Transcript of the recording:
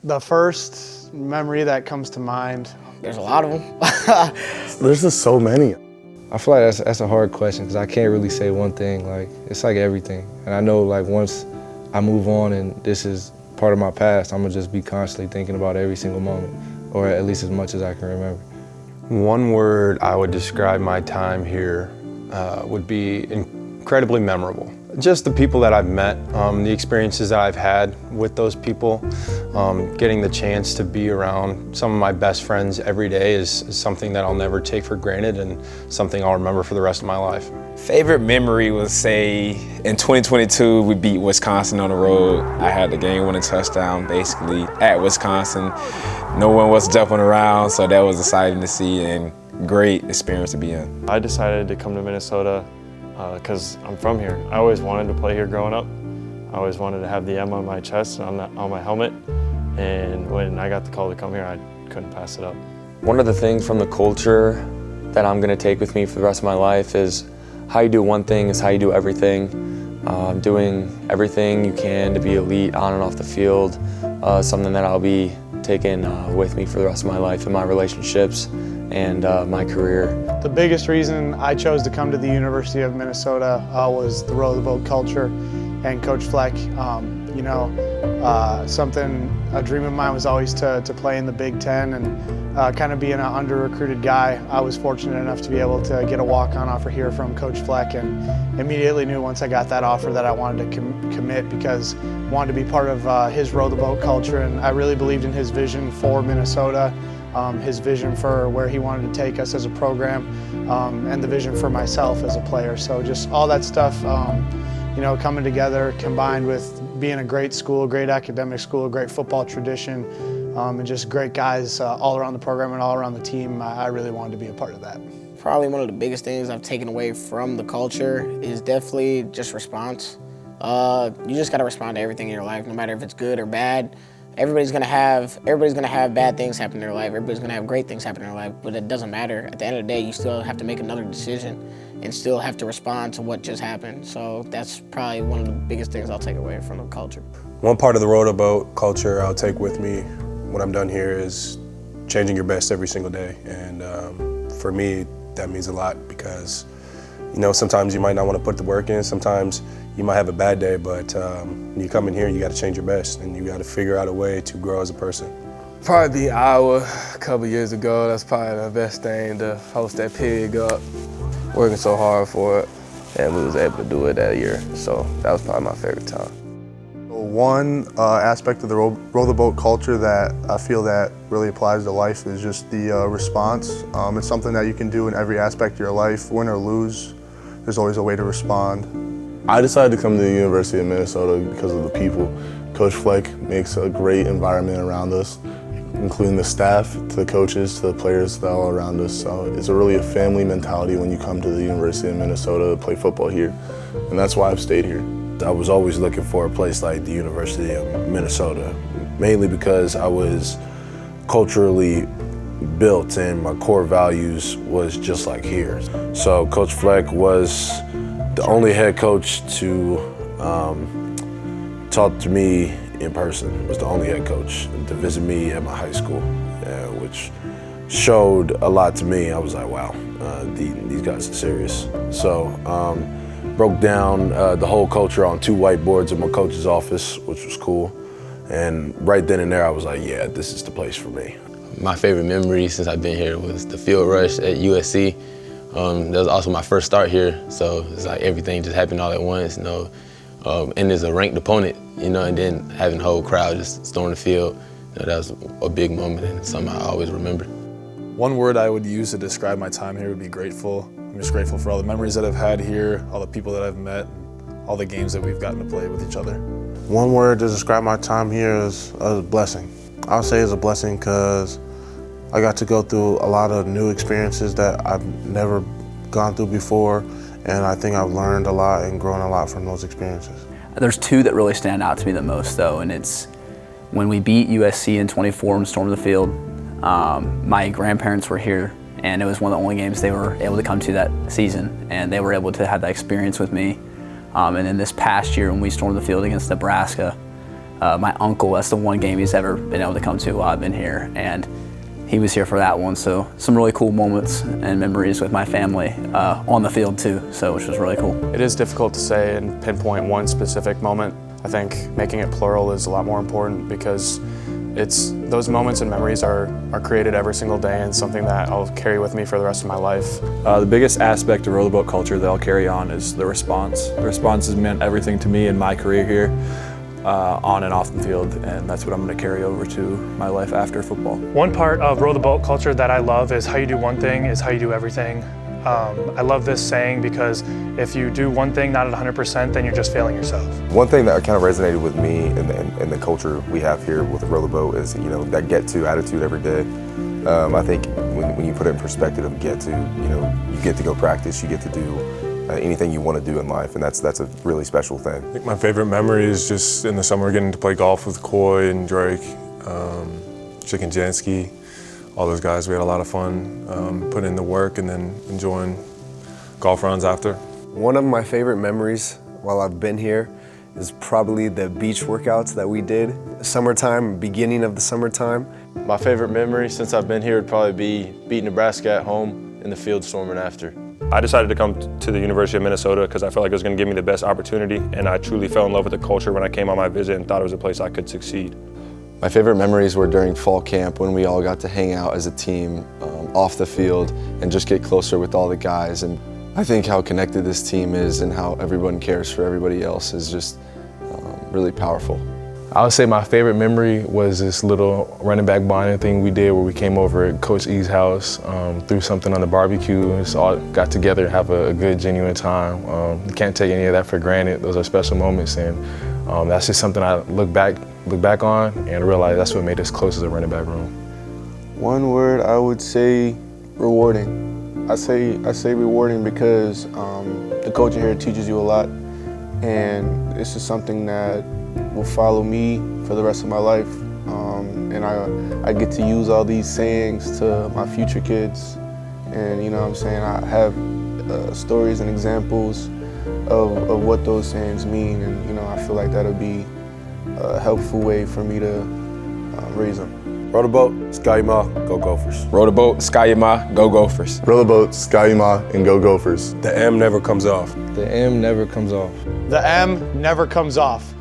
The first memory that comes to mind. There's a lot of them. There's just so many. I feel like that's a hard question because I can't really say one thing. Like, it's like everything. And I know, like, once I move on and this is part of my past, I'm gonna just be constantly thinking about every single moment, or at least as much as I can remember. One word I would describe my time here would be incredibly memorable. Just the people that I've met, the experiences that I've had with those people, getting the chance to be around some of my best friends every day is something that I'll never take for granted and something I'll remember for the rest of my life. Favorite memory was, say, in 2022, we beat Wisconsin on the road. I had the game-winning touchdown, basically, at Wisconsin. No one was jumping around, so that was exciting to see and great experience to be in. I decided to come to Minnesota because I'm from here. I always wanted to play here growing up. I always wanted to have the M on my chest, on my helmet, and when I got the call to come here, I couldn't pass it up. One of the things from the culture that I'm going to take with me for the rest of my life is how you do one thing is how you do everything. Doing everything you can to be elite on and off the field, something that I'll be taking with me for the rest of my life in my relationships and my career. The biggest reason I chose to come to the University of Minnesota was the row the boat culture and Coach Fleck. A dream of mine was always to play in the Big Ten, and kind of being an under-recruited guy, I was fortunate enough to be able to get a walk-on offer here from Coach Fleck, and immediately knew once I got that offer that I wanted to commit because I wanted to be part of his row the boat culture, and I really believed in his vision for Minnesota. His vision for where he wanted to take us as a program, and the vision for myself as a player. So just all that stuff, coming together, combined with being a great school, great academic school, great football tradition, and just great guys all around the program and all around the team, I really wanted to be a part of that. Probably one of the biggest things I've taken away from the culture is definitely just response. You just gotta respond to everything in your life, no matter if it's good or bad. Everybody's gonna have bad things happen in their life. Everybody's gonna have great things happen in their life, but it doesn't matter. At the end of the day, you still have to make another decision and still have to respond to what just happened. So that's probably one of the biggest things I'll take away from the culture. One part of the row the boat culture I'll take with me when I'm done here is changing your best every single day. And for me, that means a lot because, sometimes you might not want to put the work in. Sometimes you might have a bad day, but when you come in here, you got to change your best, and you got to figure out a way to grow as a person. Probably beat Iowa a couple years ago. That's probably the best thing, to host that pig up. Working so hard for it, and we was able to do it that year. So that was probably my favorite time. One aspect of the row the boat culture that I feel that really applies to life is just the response. It's something that you can do in every aspect of your life, win or lose. There's always a way to respond. I decided to come to the University of Minnesota because of the people. Coach Fleck makes a great environment around us, including the staff, to the coaches, to the players that are all around us. So it's really a family mentality when you come to the University of Minnesota to play football here, and that's why I've stayed here. I was always looking for a place like the University of Minnesota, mainly because I was culturally built and my core values was just like here. So Coach Fleck was the only head coach to talk to me in person, was the only head coach to visit me at my high school, which showed a lot to me. I was like, wow, these guys are serious. So broke down the whole culture on 2 whiteboards in my coach's office, which was cool. And right then and there, I was like, yeah, this is the place for me. My favorite memory since I've been here was the field rush at USC. That was also my first start here, so it's like everything just happened all at once, and there's a ranked opponent, and then having the whole crowd just storm the field, that was a big moment and something I always remember. One word I would use to describe my time here would be grateful. I'm just grateful for all the memories that I've had here, all the people that I've met, all the games that we've gotten to play with each other. One word to describe my time here is a blessing. I'll say it's a blessing because I got to go through a lot of new experiences that I've never gone through before, and I think I've learned a lot and grown a lot from those experiences. There's 2 that really stand out to me the most, though, and it's when we beat USC in '24 and stormed the field. My grandparents were here, and it was one of the only games they were able to come to that season, and they were able to have that experience with me. And then this past year when we stormed the field against Nebraska, My uncle, that's the one game he's ever been able to come to while I've been here, and he was here for that one. So some really cool moments and memories with my family on the field too, so which was really cool. It is difficult to say and pinpoint one specific moment. I think making it plural is a lot more important because those moments and memories are created every single day and something that I'll carry with me for the rest of my life. The biggest aspect of row the boat culture that I'll carry on is the response. The response has meant everything to me in my career here, on and off the field, and that's what I'm going to carry over to my life after football. One part of row the boat culture that I love is how you do one thing is how you do everything. I love this saying because if you do one thing not at 100%, then you're just failing yourself. One thing that kind of resonated with me in the culture we have here with Row the Boat is, you know, that get-to attitude every day. I think when you put it in perspective of get-to, you know, you get to go practice, you get to do anything you want to do in life, and that's a really special thing. I think my favorite memory is just in the summer getting to play golf with Coy and Drake, Chick and Jansky. All those guys, we had a lot of fun putting in the work and then enjoying golf rounds after. One of my favorite memories while I've been here is probably the beach workouts that we did. Summertime, beginning of the summertime. My favorite memory since I've been here would probably be beating Nebraska at home in the field storming after. I decided to come to the University of Minnesota because I felt like it was going to give me the best opportunity, and I truly fell in love with the culture when I came on my visit and thought it was a place I could succeed. My favorite memories were during fall camp when we all got to hang out as a team off the field and just get closer with all the guys. And I think how connected this team is and how everyone cares for everybody else is just really powerful. I would say my favorite memory was this little running back bonding thing we did where we came over at Coach E's house, threw something on the barbecue, and just all got together and have a good, genuine time. You can't take any of that for granted. Those are special moments, and that's just something I look back on and realize that's what made us close as a running back room. One word, I would say rewarding. I say rewarding because the culture here teaches you a lot, and this is something that will follow me for the rest of my life. And I get to use all these sayings to my future kids. And you know what I'm saying, I have stories and examples of what those sayings mean, and you know, I feel like that'll be a helpful way for me to raise them. Row the boat, Skyima, go Gophers. Row the boat, Skyima, go Gophers. Row the boat, Skyima, and go Gophers. The M never comes off. The M never comes off. The M never comes off.